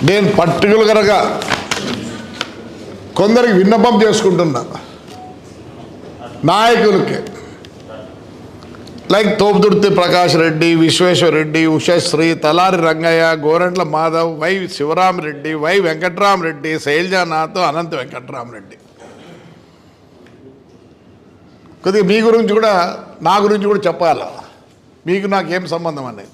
నేను పర్టికులర్గా కొందరికి విన్నపం చేసుకుంటున్నా, నాయకులకి like Topudurthi Prakash Reddy, Vishweshwara Reddy, Ushashri, Talari Rangaiah, Gorantla Madhav, Y Sivaramareddy, Y Venkatramareddy, Sailajanath, Anantha Venkatramareddy. కొద్దిగా మీ గురించి కూడా నా గురించి కూడా చెప్పాలి, మీకు నాకేం సంబంధం అనేది.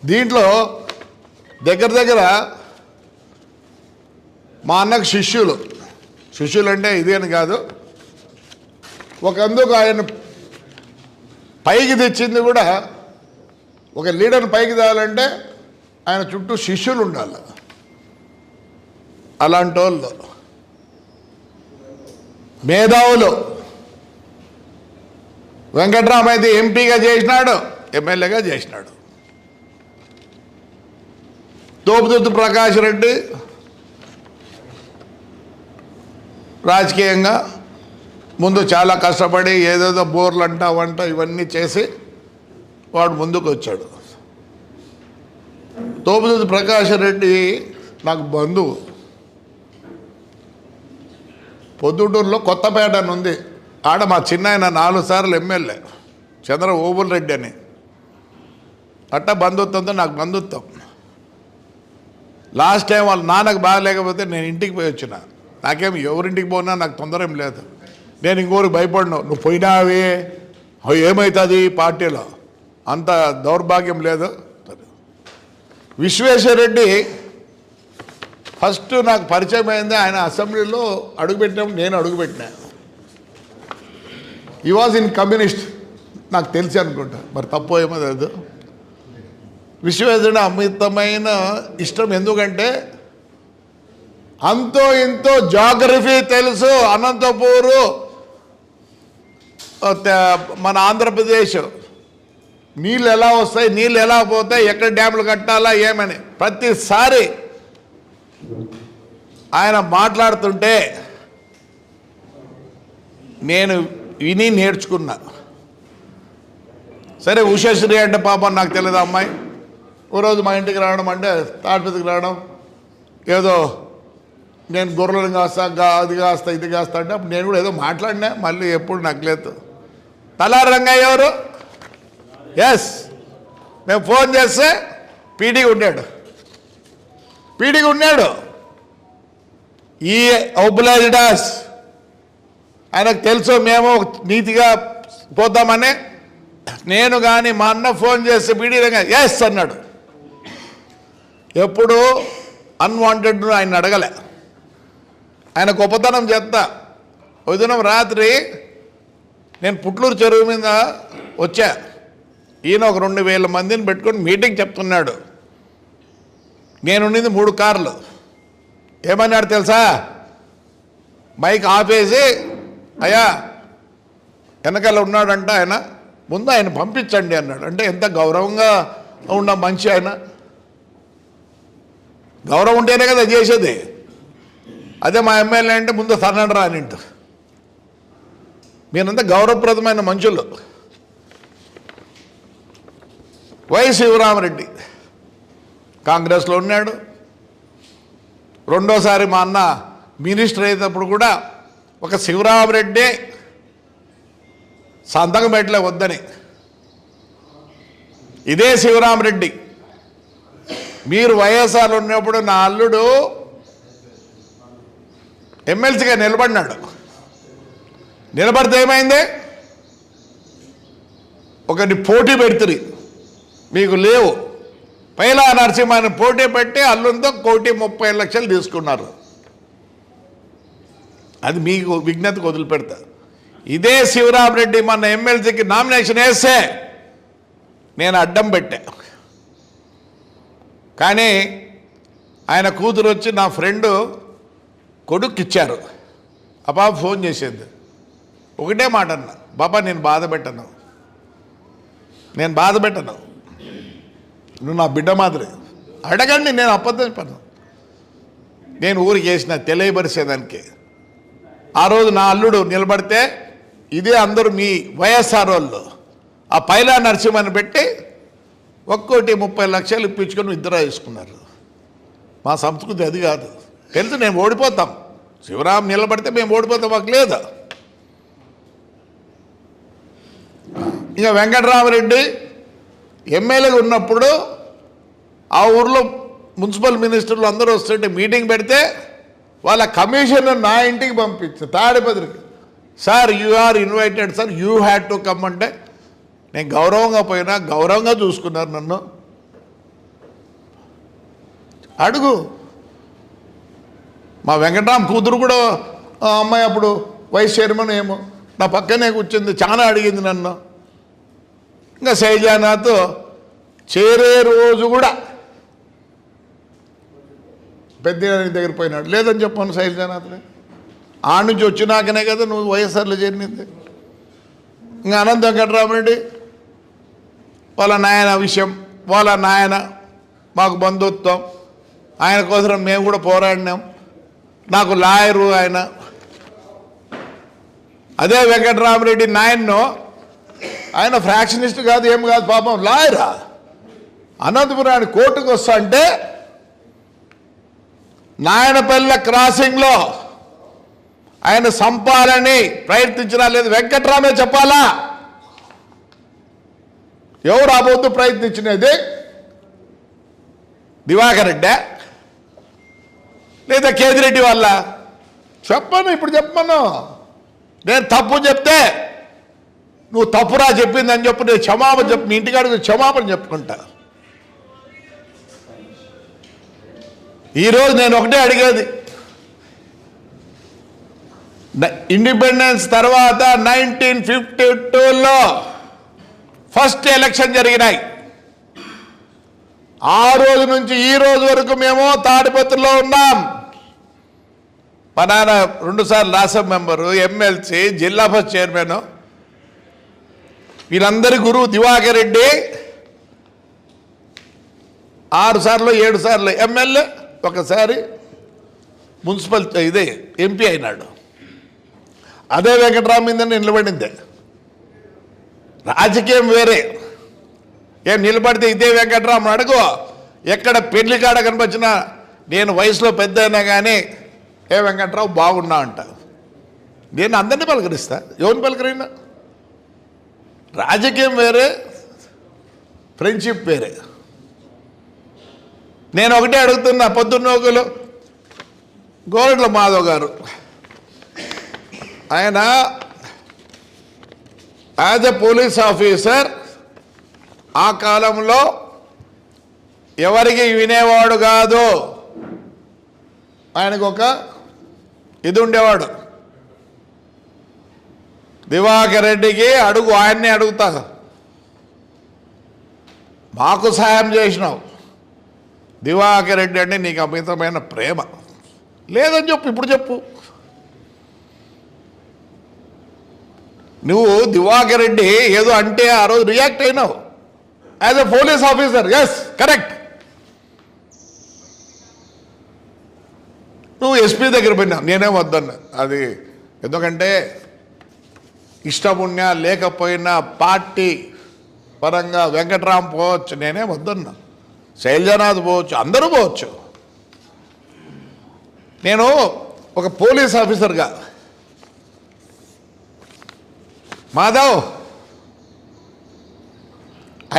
దీంట్లో దగ్గర మా అన్నకు శిష్యులు అంటే ఇది అని కాదు, ఒకందుకు ఆయన పైకి తెచ్చింది కూడా, ఒక లీడర్ని పైకి తేవాలంటే ఆయన చుట్టూ శిష్యులు ఉండాలి. అలాంటి వాళ్ళు మేధావులు. వెంకట్రామ్ అయితే ఎంపీగా చేసినాడు, ఎమ్మెల్యేగా చేసినాడు. తోపుదుర్తి ప్రకాష్ రెడ్డి రాజకీయంగా ముందు చాలా కష్టపడి ఏదేదో బోర్లు వంట ఇవన్నీ చేసి వాడు ముందుకు వచ్చాడు. తోపుదుర్తి ప్రకాష్ రెడ్డి నాకు బంధువు. పొద్దుటూరులో కొత్తపేట అని ఉంది, ఆడ మా చిన్నాయన 4 సార్లు ఎమ్మెల్యే చంద్ర ఓబుల్ రెడ్డి అని. అట్ట బంధుత్వంతో నాకు బంధుత్వం. లాస్ట్ టైం వాళ్ళ నాన్నకు బాగాలేకపోతే నేను ఇంటికి పోయి వచ్చిన. నాకేం ఎవరింటికి పోయినా నాకు తొందర ఏం లేదు. నేను ఇంకోరికి భయపడను, నువ్వు పోయినావే ఏమవుతుంది పార్టీలో, అంత దౌర్భాగ్యం లేదు. విశ్వేశ్వరరెడ్డి ఫస్ట్ నాకు పరిచయం అయింది, ఆయన అసెంబ్లీలో అడుగుపెట్టినప్పుడు నేను అడుగుపెట్టినా. ఈ వాజ్ ఇన్ కమ్యూనిస్ట్, నాకు తెలిసి అనుకుంటా, మరి తప్పు ఏమో లేదు. విశ్వేశ్వరుడు అమితమైన ఇష్టం, ఎందుకంటే అంతో ఇంతో జాగ్రఫీ తెలుసు. అనంతపూరు మన ఆంధ్రప్రదేశ్ నీళ్ళు ఎలా వస్తాయి, నీళ్ళు ఎలా పోతాయి, ఎక్కడ డ్యాములు కట్టాలా ఏమని ప్రతిసారి ఆయన మాట్లాడుతుంటే నేను విని నేర్చుకున్నా. సరే ఉషశ్రీ అంటే పాపం నాకు తెలియదు అమ్మాయి, ఓ రోజు మా ఇంటికి రావడం అంటే తాటిపతికి రావడం, ఏదో నేను గొర్రెలను కాస్తా అది కాస్తా ఇది కాస్తా అంటే అప్పుడు నేను కూడా ఏదో మాట్లాడినా. మళ్ళీ ఎప్పుడు నాకు లేదు. తలారి రంగయ్య ఎవరు? ఎస్, మేము ఫోన్ చేస్తే పీడీగా ఉన్నాడు. ఈ ఒబ్లైజ్డాస్ ఆయనకు తెలుసు మేము నీతిగా పోతామని. నేను కానీ మా అన్న ఫోన్ చేస్తే పీడీ రంగయ్య ఎస్ అన్నాడు. ఎప్పుడు అన్వాంటెడ్ ఆయన అడగలే. ఆయన గొప్పతనం చేస్తా. ఉదయం రాత్రి నేను పుట్లూరు చెరువు మీద వచ్చా. ఈయన ఒక 2000 మందిని పెట్టుకొని మీటింగ్ చెప్తున్నాడు. నేనుండింది 3 కార్లు. ఏమన్నాడు తెలుసా? మైక్ ఆపేసి, అయ్యా వెనకాల ఉన్నాడంట ఆయన, ముందు ఆయన పంపించండి అన్నాడు. అంటే ఎంత గౌరవంగా ఉన్న మనిషి ఆయన. గౌరవం ఉంటేనే కదా చేసేది. అదే మా ఎమ్మెల్యే అంటే ముందు తనండి రానింటు. మీరంతా గౌరవప్రదమైన మనుషులు. వై శివరామరెడ్డి కాంగ్రెస్లో ఉన్నాడు. రెండోసారి మా అన్న మినిస్టర్ అయినప్పుడు కూడా ఒక శివరామరెడ్డి సంతకం పెట్టలే వద్దని. ఇదే శివరామరెడ్డి మీరు వైఎస్ఆర్ ఉన్నప్పుడు నా అల్లుడు ఎమ్మెల్సీగా నిలబడినాడు. నిలబడితే ఏమైంది? ఒకటి పోటీ పెడుతుంది, మీకు లేవు. పైలా నరసింహాన్ని పోటీ పెట్టి అల్లుంతో 1,30,00,000 తీసుకున్నారు. అది మీకు విజ్ఞతకు వదిలిపెడతా. ఇదే శివరామరెడ్డి మన ఎమ్మెల్సీకి నామినేషన్ వేస్తే నేను అడ్డం పెట్టా. కానీ ఆయన కూతురు వచ్చి నా ఫ్రెండు కొడుకు ఇచ్చారు. ఆ పాప ఫోన్ చేసేది, ఒకటే మాట అన్న, బాబా నేను బాధ పెట్టను, నువ్వు నా బిడ్డ మాదిరి, అడగండి, నేను అబద్ధం చెప్పను. నేను ఊరికి వేసిన తెలియపరిచేదానికి. ఆ రోజు నా అల్లుడు నిలబడితే ఇదే అందరూ మీ వైఎస్ఆర్ వాళ్ళు ఆ పైలా నరసింహని పెట్టి 1,30,00,000 ఇప్పించుకొని ఇద్దరు వేసుకున్నారు. మా సంస్కృతి అది కాదు. తెలుసు, నేను ఓడిపోతాం. శివరాం నిలబడితే మేము ఓడిపోతాం, మాకు లేదా. ఇంకా వెంకటరామరెడ్డి ఎమ్మెల్యేగా ఉన్నప్పుడు ఆ ఊర్లో మున్సిపల్ మినిస్టర్లు అందరూ వస్తుంటే మీటింగ్ పెడితే వాళ్ళ కమిషన్ నా ఇంటికి పంపించారు తాడిపత్రికి. Sir you are invited sir, you had to come అంటే నేను గౌరవంగా పోయినా, గౌరవంగా చూసుకున్నారు నన్ను. అడుగు. మా వెంకటరామ్ కూతురు కూడా అమ్మాయి అప్పుడు వైస్ చైర్మన్ ఏమో నా పక్కనే కూర్చుంది, చాలా అడిగింది నన్ను. ఇంకా శైలజానాథ్ చేరే రోజు కూడా పెద్ద దగ్గర పోయినాడు. లేదని చెప్పాను శైలజానాథ్ని. ఆ నుంచి వచ్చినాకనే కదా నువ్వు వైఎస్ఆర్లో చేరినది. ఇంకా అనంత వెంకటరామరెడ్డి వాళ్ళ నాయన విషయం, వాళ్ళ నాయన మాకు బంధుత్వం, ఆయన కోసం మేము కూడా పోరాడినాం. నాకు లాయరు ఆయన. అదే వెంకటరామరెడ్డి నాయన్ను, ఆయన ఫ్రాక్షనిస్ట్ కాదు, ఏం కాదు, పాపం లాయరా. అనంతపురాన్ని కోర్టుకు వస్తా అంటే నాయనపల్లె క్రాసింగ్లో ఆయన సంపాలని ప్రయత్నించినా లేదు, వెంకటరామే చెప్పాలా? ఎవరు అబౌద్దు ప్రయత్నించినది? దివాకర్ రెడ్డి లేదా కేదిరెడ్డి వల్ల? చెప్పను, ఇప్పుడు చెప్పను. నేను తప్పు చెప్తే నువ్వు తప్పురా చెప్పిందని చెప్పు, నేను క్షమాపణ చెప్పు, మీ ఇంటికాడికి క్షమాపణ చెప్పుకుంటా. ఈరోజు నేను ఒకటే అడిగేది, ఇండిపెండెన్స్ తర్వాత 1952లో ఫస్ట్ ఎలక్షన్ జరిగినాయి. ఆ రోజు నుంచి ఈ రోజు వరకు మేము తాడిపత్రిలో ఉన్నాం. మా నాన్న 2 సార్లు రాజ్యసభ మెంబరు, ఎమ్మెల్సీ, జిల్లా ఫస్ట్ చైర్మన్. వీళ్ళందరి గురువు దివాకర్ రెడ్డి 6 సార్లు 7 సార్లు ఎమ్మెల్యే, ఒకసారి మున్సిపల్ ఇదే ఎంపీ అయినాడు. అదే వెంకటరామ మీద నిలబడిందే. రాజకీయం వేరే. ఏం నిలబడితే ఇదే వెంకటరామ అడుగు. ఎక్కడ పెళ్లి కాడ కనిపించినా నేను వయసులో పెద్ద అయినా కానీ ఏ వెంకట్రావు బాగున్నా అంట. నేను అందరినీ పలకరిస్తా, ఎవరిని పలకరైనా. రాజకీయం వేరే, ఫ్రెండ్షిప్ వేరే. నేను ఒకటే అడుగుతున్నా, పొద్దున్నోకులు గోరెడ్ల మాధవ్ గారు, ఆయన యాజ్ ఎ పోలీస్ ఆఫీసర్ ఆ కాలంలో ఎవరికి వినేవాడు కాదు. ఆయనకు ఒక ఇది ఉండేవాడు. దివాకర్ రెడ్డికి అడుగు, ఆయన్నే అడుగుతా, మాకు సహాయం చేసినావు, దివాకర్ రెడ్డి అంటే నీకు అమితమైన ప్రేమ లేదని చెప్పు, ఇప్పుడు చెప్పు. నువ్వు దివాకర్ రెడ్డి ఏదో అంటే ఆ రోజు రియాక్ట్ అయినావు as a police officer. Yes, correct. నువ్వు ఎస్పీ దగ్గర పోయినావు, నేనే వద్దన్నా. అది ఎందుకంటే ఇష్టమున్నా లేకపోయినా పార్టీ పరంగా వెంకటరామ్ పోవచ్చు, నేనే వద్దన్నా. శైలజానాథ్ పోవచ్చు, అందరూ పోవచ్చు. నేను ఒక పోలీస్ ఆఫీసర్గా, మాధవ్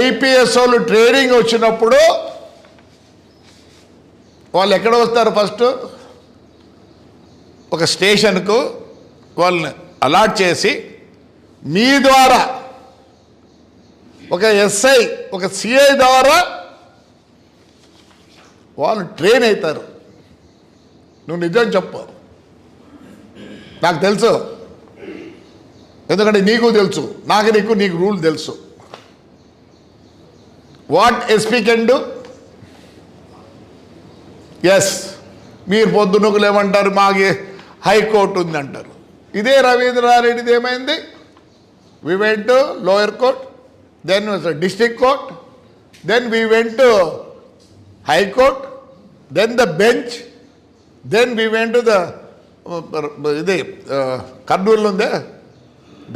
ఐపీఎస్ వాళ్ళు ట్రైనింగ్ వచ్చినప్పుడు వాళ్ళు ఎక్కడ వస్తారు? ఫస్ట్ ఒక స్టేషన్కు వాళ్ళని అలాట్ చేసి మీ ద్వారా ఒక ఎస్ఐ, ఒక సిఐ ద్వారా వాళ్ళు ట్రైన్ అవుతారు. నువ్వు నిజం చెప్పు, నాకు తెలుసు, ఎందుకంటే నీకు తెలుసు, నీకు రూల్ తెలుసు. What SP can do? Yes, మీరు పొద్దున్నకులు ఏమంటారు, మాకు హైకోర్టు ఉంది అంటారు. ఇదే రవీంద్రారెడ్డిది ఏమైంది? We went to lower court, then district court, then we went to high court, then the bench, then we went to the ఇది కర్నూలు ఉందే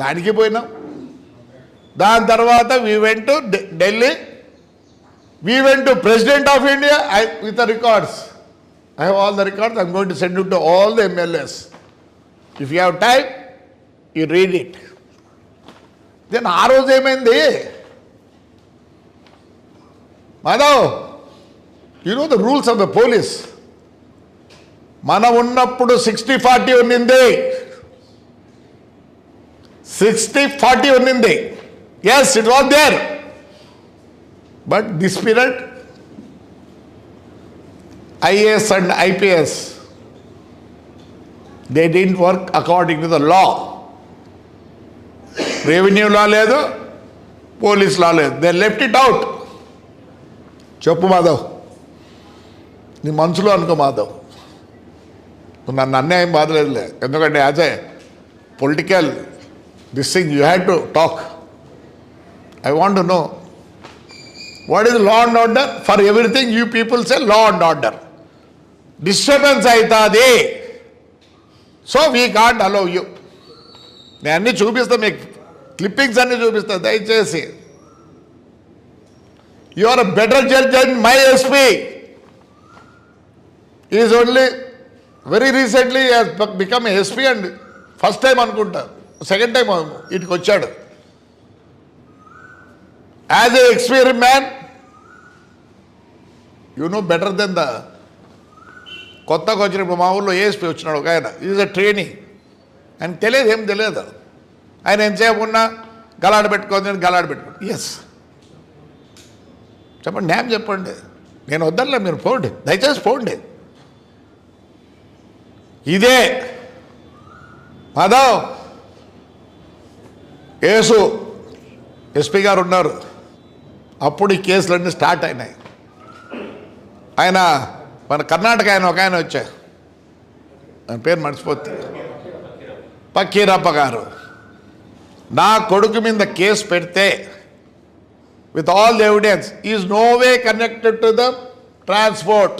దానికి పోయినాం. దాని తర్వాత we went to Delhi, we went to president of India with records. I have all the records. I'm going to send it to all the MLAs. If you have time, you read it. Then ఆ రోజు ఏమైంది Madhav, you know the rules of the police. మనం ఉన్నప్పుడు 60-40 ఉన్నింది, 60-40 ఉన్నింది. Yes, it was there. But this period IAS and IPS, they didn't work according to the law. Revenue law లేదు, police లా లేదు. They left it out. చెప్పు మాధవ్, నీ మనసులో అనుకో మాధవ్. నువ్వు నన్ను అన్యాయం బాధలేదులే, ఎందుకంటే as a political this thing you had to talk. I want to know what is law and order. For everything you people say law and order. Disturbance అవుతుంది, so we can't allow you. నేను అన్నీ చూపిస్తాను, మీకు clippings అన్నీ చూపిస్తాను దయచేసి. You are a better judge and my SP is only very recently become SP and first time అనుకుంటా, second time ఇటుకు వచ్చాడు. As a experience man you know better than the. కొత్తగా వచ్చినప్పుడు మా ఊళ్ళో ఏఎస్పీ వచ్చినాడు ఒక ఆయన, ఈజ్ అ ట్రైనింగ్. ఆయనకు తెలియదు, ఏం తెలియదు. ఆయన ఎంతసేపు ఉన్నా గలాడ పెట్టుకోండి, గలాడ పెట్టుకోండి. ఎస్, చెప్పండి, న్యాయం చెప్పండి. నేను వద్దనులే, మీరు పోండి, దయచేసి పోండి. ఇదే మాధవ్, యేసు ఎస్పీ గారు ఉన్నారు, అప్పుడు ఈ కేసులన్నీ స్టార్ట్ అయినాయి. ఆయన మన కర్ణాటక ఆయన ఒక ఆయన వచ్చారు, ఆయన పేరు మర్చిపోతే, పక్కీరప్ప గారు. నా కొడుకు మీద కేసు పెడితే with all the evidence is no way connected to the transport.